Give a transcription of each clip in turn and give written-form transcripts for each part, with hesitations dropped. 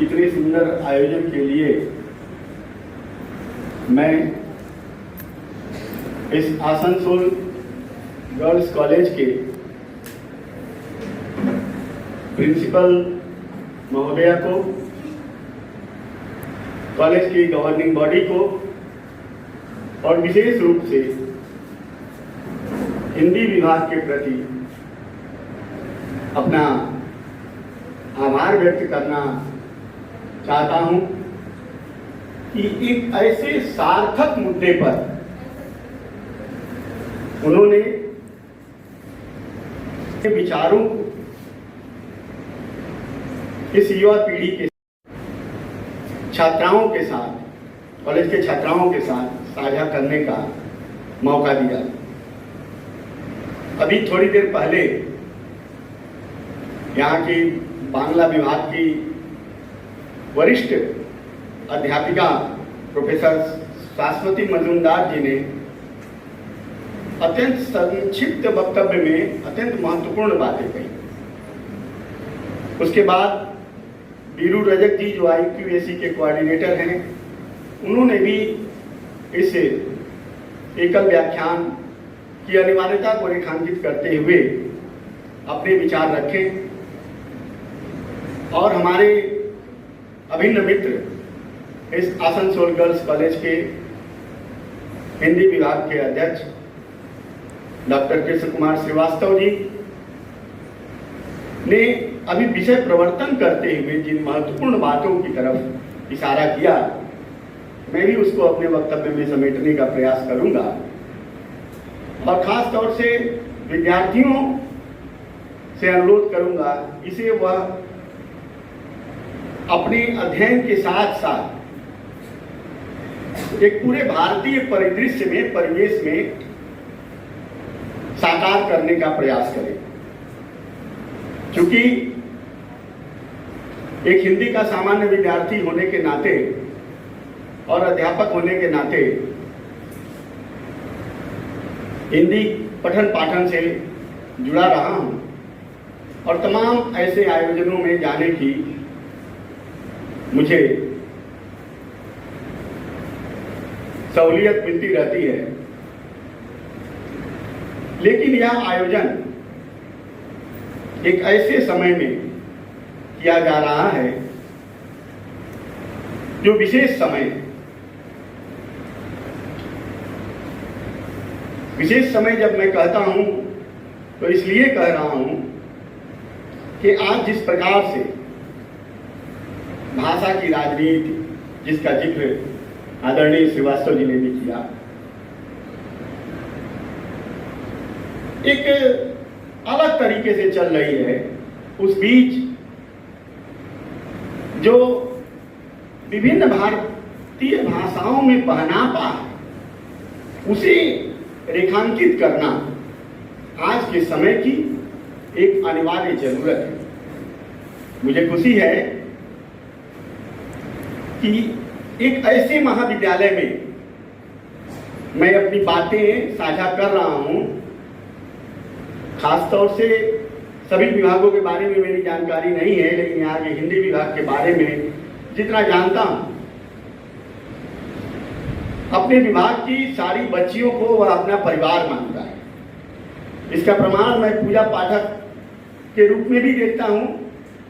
इतने सुंदर आयोजन के लिए मैं इस आसनसोल गर्ल्स कॉलेज के प्रिंसिपल महोदया को, कॉलेज की गवर्निंग बॉडी को और विशेष रूप से हिंदी विभाग के प्रति अपना आभार व्यक्त करना चाहता हूं कि एक ऐसे सार्थक मुद्दे पर उन्होंने विचारों को इस युवा पीढ़ी के छात्राओं के साथ, कॉलेज के छात्राओं के साथ साझा करने का मौका दिया। अभी थोड़ी देर पहले यहाँ की बांग्ला विभाग की वरिष्ठ अध्यापिका प्रोफेसर शाश्वती मजूमदार जी ने अत्यंत संक्षिप्त वक्तव्य में अत्यंत महत्वपूर्ण बातें कही। उसके बाद बीरू रजक जी जो IQAC के कोऑर्डिनेटर हैं, उन्होंने भी इस एकल व्याख्यान की अनिवार्यता को रेखांकित करते हुए अपने विचार रखे और हमारे अभिन्न मित्र इस आसनसोल गर्ल्स कॉलेज के हिंदी विभाग के अध्यक्ष डॉक्टर कृष्ण कुमार श्रीवास्तव जी ने अभी विषय प्रवर्तन करते हुए जिन महत्वपूर्ण बातों की तरफ इशारा किया, मैं भी उसको अपने वक्तव्य में समेटने का प्रयास करूंगा और खास तौर से विद्यार्थियों से अनुरोध करूंगा इसे वह अपने अध्ययन के साथ साथ एक पूरे भारतीय परिदृश्य में, परिवेश में साकार करने का प्रयास करें। क्योंकि एक हिंदी का सामान्य विद्यार्थी होने के नाते और अध्यापक होने के नाते हिंदी पठन पाठन से जुड़ा रहा हूं और तमाम ऐसे आयोजनों में जाने की मुझे सहूलियत मिलती रहती है। लेकिन यह आयोजन एक ऐसे समय में किया जा रहा है जो विशेष समय जब मैं कहता हूं तो इसलिए कह रहा हूं कि आज जिस प्रकार से भाषा की राजनीति, जिसका जिक्र आदरणीय श्रीवास्तव जी ने भी किया, एक अलग तरीके से चल रही है, उस बीच जो विभिन्न भारतीय भाषाओं में पहनापा है उसे रेखांकित करना आज के समय की एक अनिवार्य जरूरत है। मुझे खुशी है कि एक ऐसे महाविद्यालय में मैं अपनी बातें साझा कर रहा हूं। खासतौर से सभी विभागों के बारे में मेरी जानकारी नहीं है, लेकिन यहाँ के हिंदी विभाग के बारे में जितना जानता हूं, अपने विभाग की सारी बच्चियों को वह अपना परिवार मानता है। इसका प्रमाण मैं पूजा पाठक के रूप में भी देखता हूं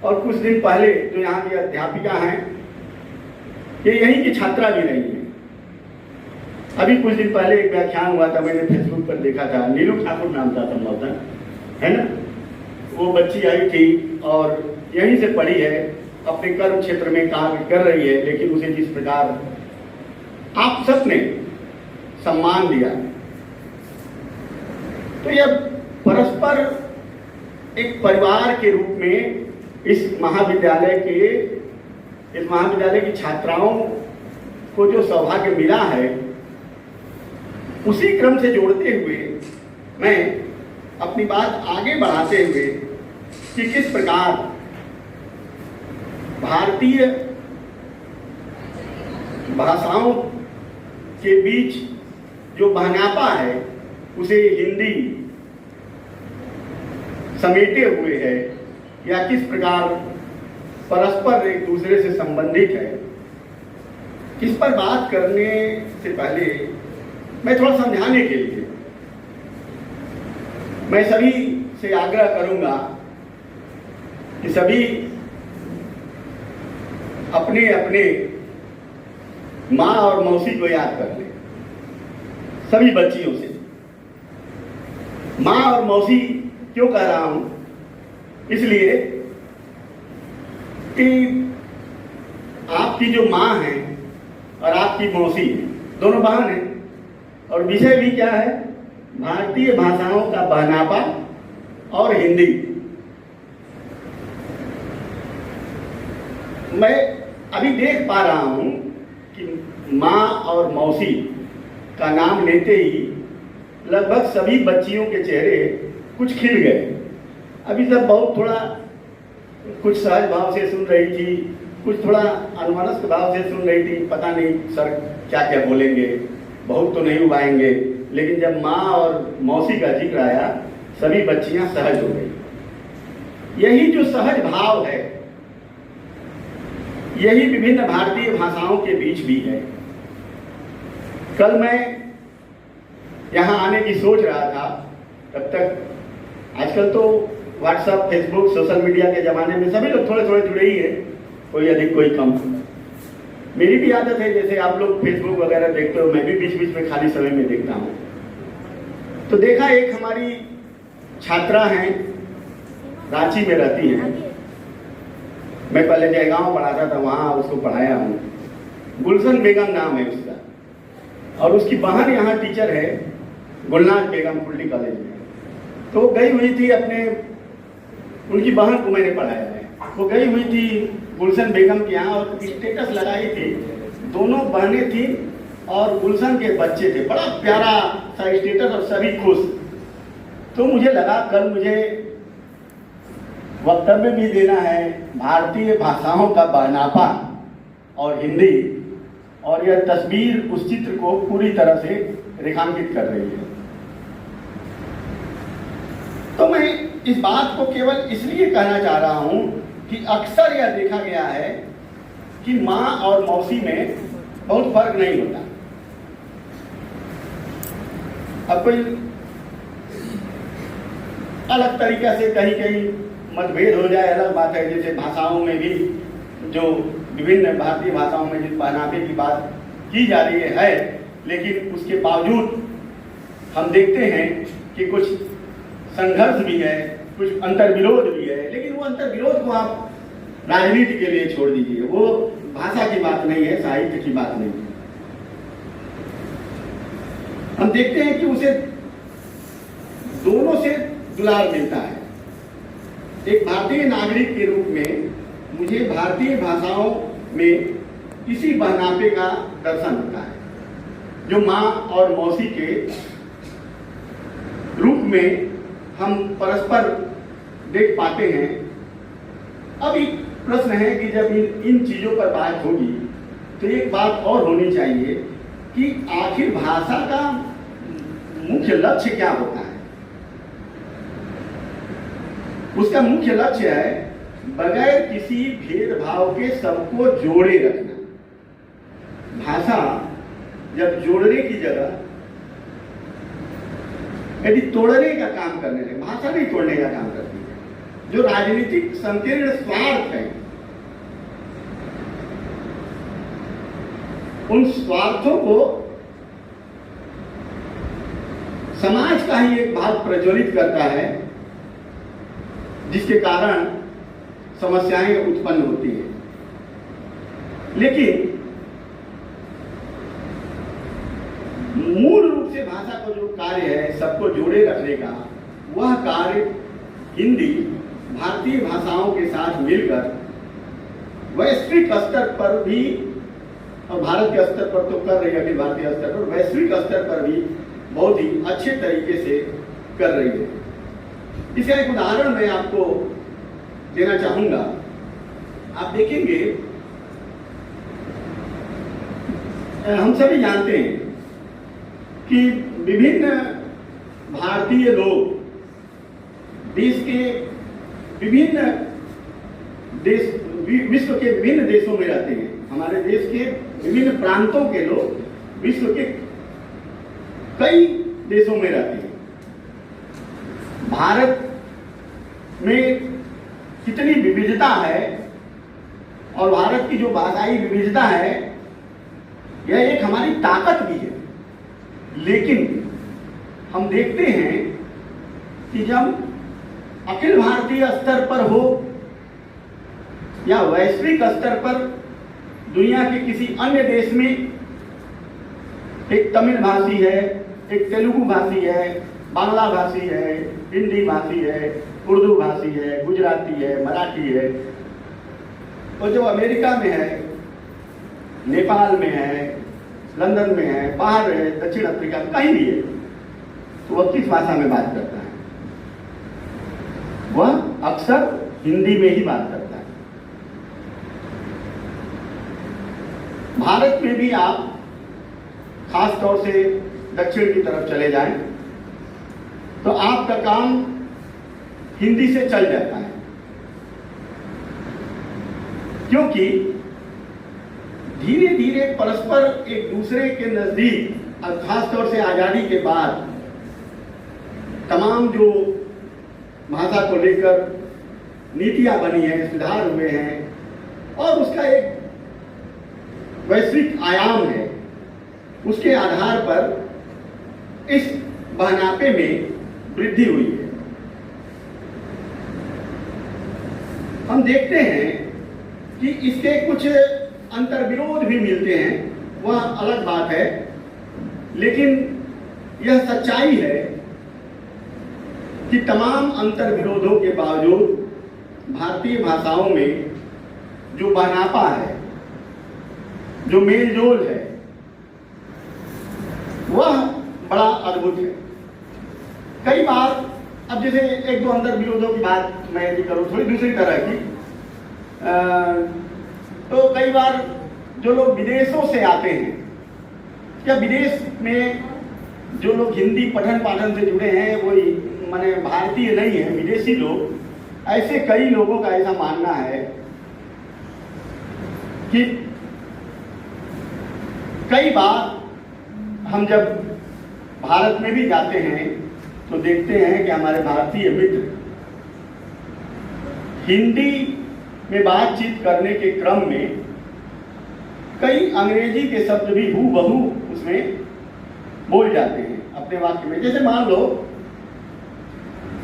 और कुछ दिन पहले जो यहाँ की अध्यापिका हैं, ये यहीं की छात्रा भी नहीं है। अभी कुछ दिन पहले एक व्याख्यान हुआ था, मैंने फेसबुक पर देखा था, नीलू ठाकुर नाम था संभवतः, है ना। वो बच्ची आई थी और यहीं से पढ़ी है, अपने कर्म क्षेत्र में काम कर रही है, लेकिन उसे जिस प्रकार आप सबने सम्मान दिया, तो यह परस्पर एक परिवार के रूप में इस महाविद्यालय की छात्राओं को जो सौभाग्य मिला है, उसी क्रम से जोड़ते हुए मैं अपनी बात आगे बढ़ाते हुए कि किस प्रकार भारतीय भाषाओं के बीच जो बहनापा है उसे हिंदी समेटे हुए है, या किस प्रकार परस्पर एक दूसरे से संबंधित है। इस पर बात करने से पहले मैं थोड़ा समझाने के लिए मैं सभी से आग्रह करूंगा कि सभी अपने अपने माँ और मौसी को याद कर ले। सभी बच्चियों से माँ और मौसी क्यों कह रहा हूं? इसलिए कि आपकी जो माँ है और आपकी मौसी है, दोनों बहन हैं, और विषय भी क्या है? भारतीय भाषाओं का बहनापा और हिंदी। मैं अभी देख पा रहा हूं कि माँ और मौसी का नाम लेते ही लगभग सभी बच्चियों के चेहरे कुछ खिल गए। अभी सब बहुत थोड़ा कुछ सहज भाव से सुन रही थी, कुछ थोड़ा अनुमानस्क भाव से सुन रही थी, पता नहीं सर क्या क्या बोलेंगे, बहुत तो नहीं उबाएंगे। लेकिन जब माँ और मौसी का जिक्र आया, सभी बच्चियां सहज हो गई। यही जो सहज भाव है, यही विभिन्न भारतीय भाषाओं के बीच भी है। कल मैं यहाँ आने की सोच रहा था, तब तक आजकल तो व्हाट्सएप, फेसबुक, सोशल मीडिया के ज़माने में सभी लोग थोड़े थोड़े जुड़े ही हैं, कोई अधिक कोई कम। मेरी भी आदत है, जैसे आप लोग फेसबुक वगैरह देखते हो, मैं भी बीच बीच में खाली समय में देखता हूँ। तो देखा एक हमारी छात्रा हैं, रांची में रहती हैं। मैं पहले जयगांव पढ़ाता था, वहाँ उसको पढ़ाया हूँ। गुलशन बेगम नाम है उसका, और उसकी बहन यहाँ टीचर है गुलनाज बेगम कुल्टी कॉलेज में। तो गई हुई थी अपने, उनकी बहन को मैंने पढ़ाया है, वो गई हुई थी गुलशन बेगम के यहाँ और स्टेटस लगाई थी। दोनों बहनें थी और गुलशन के बच्चे थे, बड़ा प्यारा सा स्टेटस और सभी खुश। तो मुझे लगा कल मुझे वक्तव्य भी देना है भारतीय भाषाओं का बहनापा और हिंदी, और यह तस्वीर उस चित्र को पूरी तरह से रेखांकित कर रही है। तो मैं इस बात को केवल इसलिए कहना चाह रहा हूं कि अक्सर यह देखा गया है कि माँ और मौसी में बहुत फर्क नहीं होता। अब कोई अलग तरीके से कहीं कहीं मतभेद हो जाए, अलग बात है। जैसे भाषाओं में भी जो विभिन्न भारतीय भाषाओं में जिस बहनापे की बात की जा रही है, लेकिन उसके बावजूद हम देखते हैं कि कुछ संघर्ष भी है, कुछ अंतर्विरोध भी है। लेकिन वो अंतर्विरोध को आप राजनीति के लिए छोड़ दीजिए, वो भाषा की बात नहीं है, साहित्य की बात नहीं है। हम देखते हैं कि उसे दोनों से दुलार मिलता है। एक भारतीय नागरिक के रूप में मुझे भारतीय भाषाओं में इसी बहनापे का दर्शन होता है, जो माँ और मौसी के रूप में हम परस्पर देख पाते हैं। अब एक प्रश्न है कि जब इन चीजों पर बात होगी तो एक बात और होनी चाहिए कि आखिर भाषा का मुख्य लक्ष्य क्या होता है। उसका मुख्य लक्ष्य है बगैर किसी भेदभाव के सबको जोड़े रखना। भाषा जब जोड़ने की जगह यदि तोड़ने का काम करने लगे, भाषा नहीं तोड़ने का काम करती है। जो राजनीतिक संकीर्ण स्वार्थ है, उन स्वार्थों को समाज का ही एक भाग प्रज्वलित करता है, जिसके कारण समस्याएं उत्पन्न होती है। लेकिन मूल रूप से भाषा का जो कार्य है सबको जोड़े रखने का, वह कार्य हिंदी भारतीय भाषाओं के साथ मिलकर वैश्विक स्तर पर भी, और भारत के स्तर पर तो कर रही है, अखिल भारतीय स्तर पर, वैश्विक स्तर पर भी बहुत ही अच्छे तरीके से कर रही है। इसका एक उदाहरण मैं आपको देना चाहूंगा। आप देखेंगे, हम सभी जानते हैं कि विभिन्न भारतीय लोग देश के विभिन्न विश्व के विभिन्न देशों में रहते हैं। हमारे देश के विभिन्न प्रांतों के लोग विश्व के कई देशों में रहते हैं। भारत में कितनी विविधता है और भारत की जो भाषाई विविधता है यह एक हमारी ताकत भी है। लेकिन हम देखते हैं कि जब अखिल भारतीय स्तर पर हो या वैश्विक स्तर पर दुनिया के किसी अन्य देश में एक तमिल भाषी है, एक तेलुगु भाषी है, बांग्ला भाषी है, हिंदी भाषी है, उर्दू भाषी है, गुजराती है, मराठी है, और जो अमेरिका में है, नेपाल में है, लंदन में है, बाहर है, दक्षिण अफ्रीका में कहीं भी है, तो वह किस भाषा में बात करता है? वह अक्सर हिंदी में ही बात करता है। भारत में भी आप खास तौर से दक्षिण की तरफ चले जाएं तो आपका काम हिंदी से चल जाता है, क्योंकि धीरे धीरे परस्पर एक दूसरे के नजदीक और खास तौर से आजादी के बाद तमाम जो भाषा को लेकर नीतियां बनी हैं, सुधार हुए हैं और उसका एक वैश्विक आयाम है, उसके आधार पर इस बहनापे में वृद्धि हुई है। हम देखते हैं कि इसके कुछ अंतर्विरोध भी मिलते हैं, वह अलग बात है, लेकिन यह सच्चाई है कि तमाम अंतर्विरोधों के बावजूद भारतीय भाषाओं में जो बहनापा है, जो मेलजोल है, वह बड़ा अद्भुत है। कई बार अब जैसे एक दो अंतर्विरोधों की बात मैं यदि करूँ थोड़ी दूसरी तरह की, तो कई बार जो लोग विदेशों से आते हैं या विदेश में जो लोग हिंदी पठन पाठन से जुड़े हैं, वही माने भारतीय नहीं है, विदेशी लोग, ऐसे कई लोगों का ऐसा मानना है कि कई बार हम जब भारत में भी जाते हैं तो देखते हैं कि हमारे भारतीय मित्र हिंदी में बातचीत करने के क्रम में कई अंग्रेजी के शब्द भी हूबहू उसमें बोल जाते हैं अपने वाक्य में। जैसे मान लो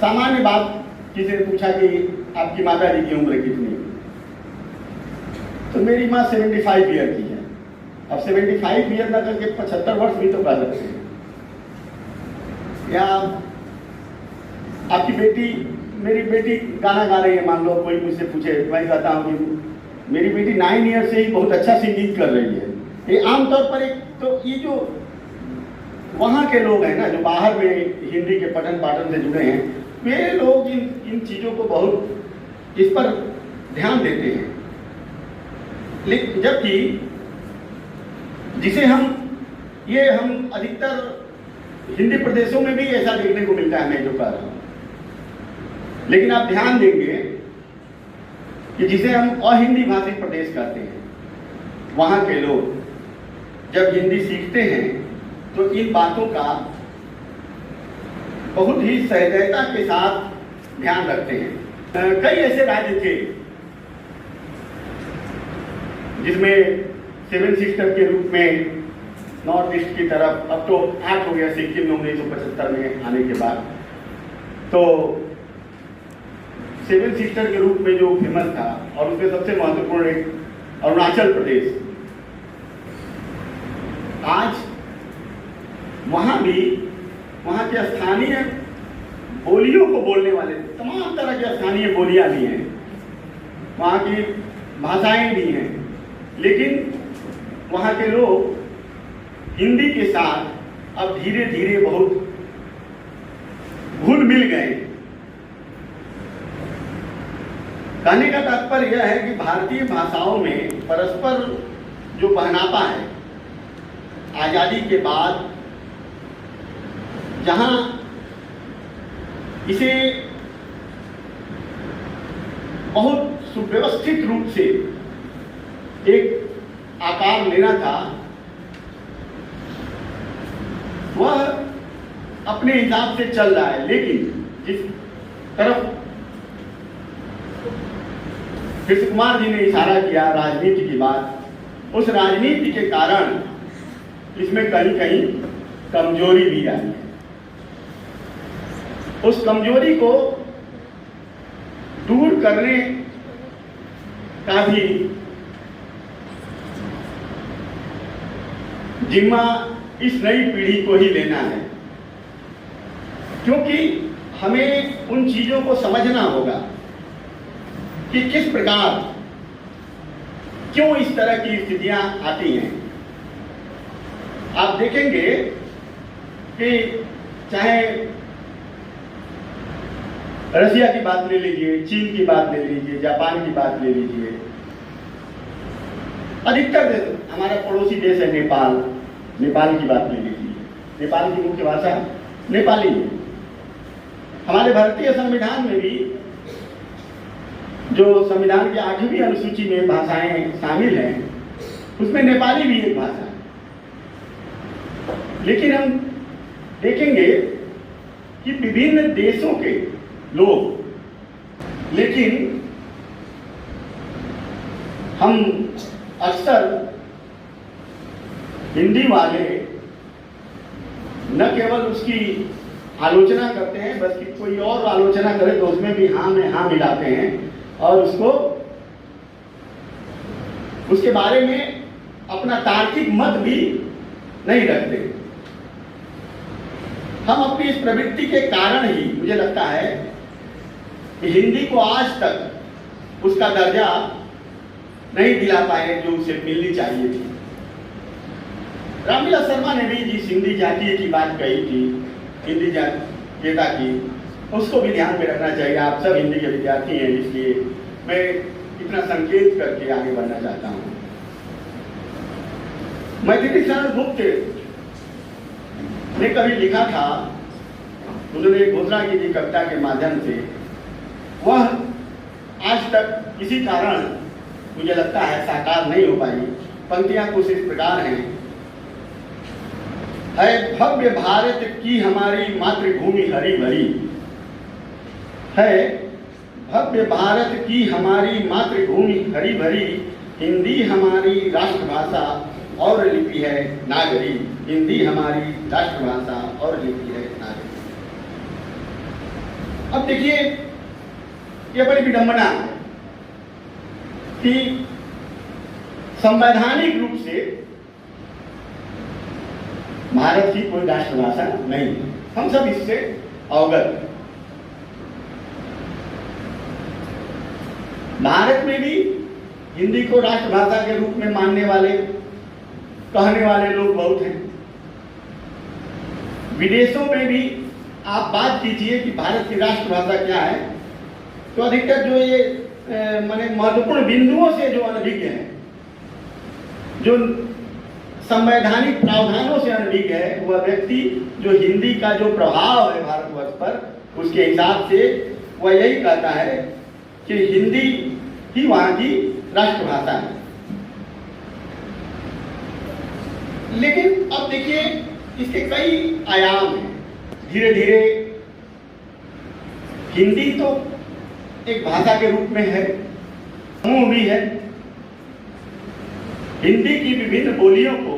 सामान्य बात, किसी ने पूछा कि आपकी माता जी की उम्र कितनी है, तो मेरी माँ 75 ईयर की है। अब 75 ईयर ना करके 75 वर्ष भी तो कर सकते हैं। या आपकी बेटी, मेरी बेटी गाना गा रही है, मान लो कोई मुझसे पूछे, मैं कहता हूँ कि मेरी बेटी 9 ईयर से ही बहुत अच्छा सिंगिंग कर रही है। ये आमतौर पर एक, तो ये जो वहाँ के लोग हैं ना, जो बाहर में हिंदी के पठन पाठन से जुड़े हैं, वे लोग इन चीज़ों को बहुत इस पर ध्यान देते हैं। लेकिन जबकि जिसे हम अधिकतर हिंदी प्रदेशों में भी ऐसा देखने को मिलता है, मैं जो कह रहा हूँ। लेकिन आप ध्यान देंगे कि जिसे हम अहिंदी भाषी प्रदेश कहते हैं, वहाँ के लोग जब हिंदी सीखते हैं तो इन बातों का बहुत ही सहजता के साथ ध्यान रखते हैं। कई ऐसे राज्य थे जिसमें 7 सिस्टर के रूप में नॉर्थ ईस्ट की तरफ, अब तो 8 हो गया सिक्किम में 1975 में आने के बाद, तो 7 सिस्टर के रूप में जो फेमस था और उसमें सबसे महत्वपूर्ण एक अरुणाचल प्रदेश। आज वहाँ भी वहाँ के स्थानीय बोलियों को बोलने वाले तमाम तरह के स्थानीय बोलियां भी हैं, वहाँ की भाषाएं भी हैं, लेकिन वहाँ के लोग हिंदी के साथ अब धीरे धीरे बहुत घुल मिल गए। कहने का तात्पर्य यह है कि भारतीय भाषाओं में परस्पर जो बहनापा है, आजादी के बाद जहां इसे बहुत सुव्यवस्थित रूप से एक आकार लेना था, वह अपने हिसाब से चल रहा है। लेकिन जिस तरफ कृष्ण कुमार जी ने इशारा किया राजनीति की बात, उस राजनीति के कारण इसमें कहीं कहीं कमजोरी भी आई है। उस कमजोरी को दूर करने का भी जिम्मा इस नई पीढ़ी को ही लेना है, क्योंकि हमें उन चीजों को समझना होगा कि किस प्रकार क्यों इस तरह की स्थितियां आती हैं। आप देखेंगे कि चाहे रशिया की बात ले लीजिए, चीन की बात ले लीजिए, जापान की बात ले लीजिए, अधिकतर हमारा पड़ोसी देश है नेपाल, नेपाल की बात ले लीजिए, नेपाल की मुख्य भाषा नेपाली है। हमारे भारतीय संविधान में भी जो संविधान की 8वीं अनुसूची में भाषाएं शामिल हैं, उसमें नेपाली भी एक भाषा है। लेकिन हम देखेंगे कि विभिन्न देशों के लोग, लेकिन हम अक्सर हिंदी वाले न केवल उसकी आलोचना करते हैं, बल्कि कोई और आलोचना करे तो उसमें भी हाँ में हाँ मिलाते हैं और उसको उसके बारे में अपना तार्किक मत भी नहीं रखते। हम अपनी इस प्रवृत्ति के कारण ही मुझे लगता है कि हिंदी को आज तक उसका दर्जा नहीं दिला पाए जो उसे मिलनी चाहिए थी। रामविलास शर्मा ने भी जिस हिंदी जातीय की बात कही थी, हिंदी जातीयता की, उसको भी ध्यान में रखना चाहिए। आप सब हिंदी के विद्यार्थी हैं, इसलिए मैं इतना संकेत करके आगे बढ़ना चाहता हूँ। मैथिली शरण गुप्त ने कभी लिखा था, उन्होंने घोषणा की थी कविता के माध्यम से, वह आज तक किसी कारण मुझे लगता है साकार नहीं हो पाई। पंक्तियां कुछ इस प्रकार हैं। है भव्य भारत की हमारी मातृभूमि हरी भरी, है भव्य भारत की हमारी मातृभूमि हरी भरी, हिंदी हमारी राष्ट्रभाषा और लिपि है नागरी, हिंदी हमारी राष्ट्रभाषा और लिपि है नागरी। अब देखिए, यह बड़ी विडंबना है कि संवैधानिक रूप से भारत की कोई राष्ट्रभाषा नहीं है, हम सब इससे अवगत। भारत में भी हिंदी को राष्ट्रभाषा के रूप में मानने वाले, कहने वाले लोग बहुत हैं। विदेशों में भी आप बात कीजिए कि भारत की राष्ट्रभाषा क्या है, तो अधिकतर जो ये माने महत्वपूर्ण बिंदुओं से जो अनभिज्ञ है, जो संवैधानिक प्रावधानों से अनभिज्ञ है, वह व्यक्ति जो हिंदी का जो प्रभाव है भारतवर्ष पर, उसके हिसाब से वह यही कहता है कि हिंदी ही वहां की राष्ट्रभाषा है। लेकिन अब देखिए, इसके कई आयाम हैं। धीरे धीरे हिंदी तो एक भाषा के रूप में है, समूह भी है। हिंदी की विभिन्न बोलियों को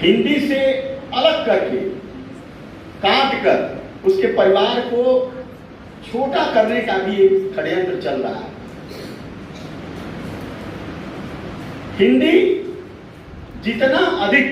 हिंदी से अलग करके, काट कर उसके परिवार को छोटा करने का भी एक षड्यंत्र चल रहा है। हिंदी जितना अधिक